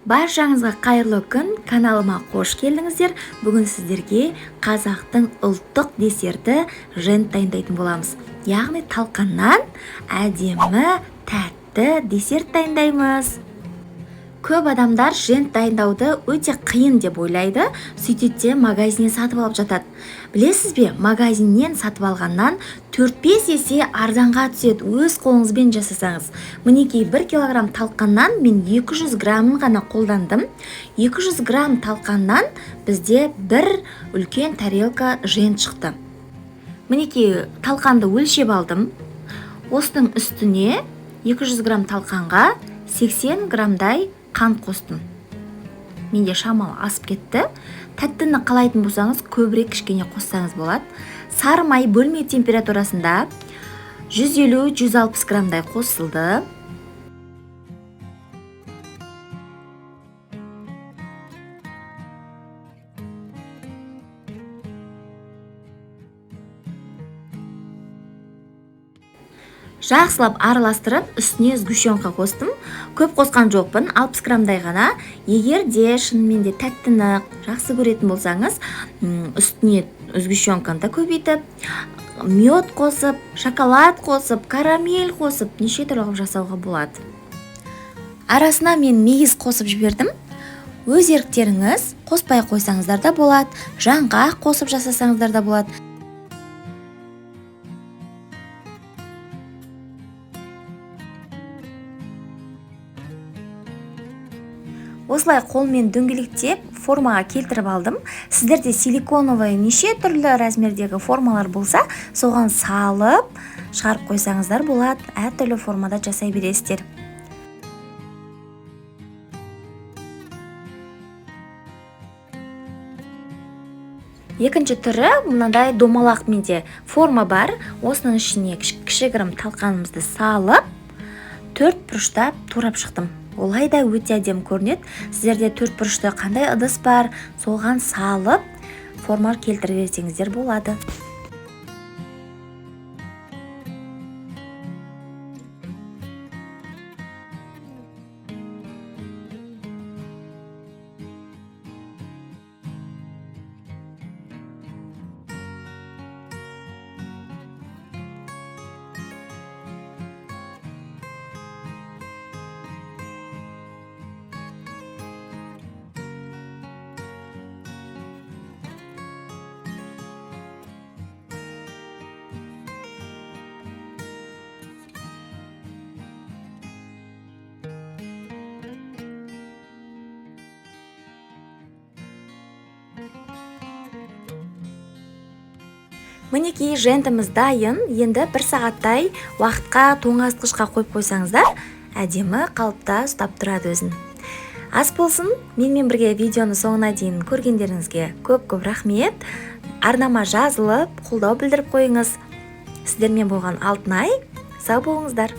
Баршаңызға қайырлы күн, каналыма қош келдіңіздер. Бүгін сіздерге қазақтың ұлттық десерті жент дайындайтын боламыз. Яғни талқаннан әдемі, тәтті десерт дайындаймыз. Көп адамдар жент дайындауды өте қиын деп ойлайды, сөйтеді магазиннен сатып алып жатады. Білесіз бе, магазиннен сатып алғаннан 4-5 есе арзанға түседі, өз қолыңызбен жасасаңыз. Мінекей 1 килограмм талқаннан мен 200 граммын ғана қолдандым. 200 грамм талқаннан бізде бір үлкен тарелка жент шықты. Мінекей талқанды өлшеп алдым. Осының үстіне 200 грамм талқанға 80 граммдай қант қостым. Менде шамалы асып кетті. Тәттіні қалайтын болсаңыз, көбірек кішкене қоссаңыз болады. Сары май бөлме температурасында 150-160 граммдай қосылды. Жақсылап араластырып, үстіне сгущенка қостым. Көп қосқан жоқпын, 60 граммдай ғана. Егер де шынымен де тәттіні жақсы көретін болсаңыз, үстіне сгущенканы да көбейтіп, мед қосып, шоколад қосып, карамель қосып, неше түрлі қылып жасауға болады. Арасына мен мейіз қосып жібердім. Өз еріктеріңіз қоспай қойсаңыздар да болады, жаңғақ қосып жасасаңыздар да болады. Осылай қолмен дөңгелектеп формаға келтіріп алдым. Сіздерде силиконовый неше түрлі размердегі формалар болса, соған салып, шығарып қойсаңыздар болады. Әртүрлі формада жасай бересіздер. Екінші түрі мынандай домалақ менде форма бар. Осының ішіне кішігірім талқанымызды салып, 4 бұрыштап турап шықтым. Олай да өте әдемі көрінеді. Сіздерде 4 бұрышты қандай ыдыс бар, соған салып, форма келтіріп берсеңіздер болады. Мінекей жентіміз дайын. Енді 1 сағаттай уақытқа тоңазытқышқа қойып қойсаңыздар, әдемі қалыпта ұстап тұрады өзін. Ас болсын, менімен бірге видеоны соңына дейін көргендеріңізге көп рахмет. Арнама жазылып, қолдау білдіріп қойыңыз. Сіздермен болған Алтынай, сау болыңыздар.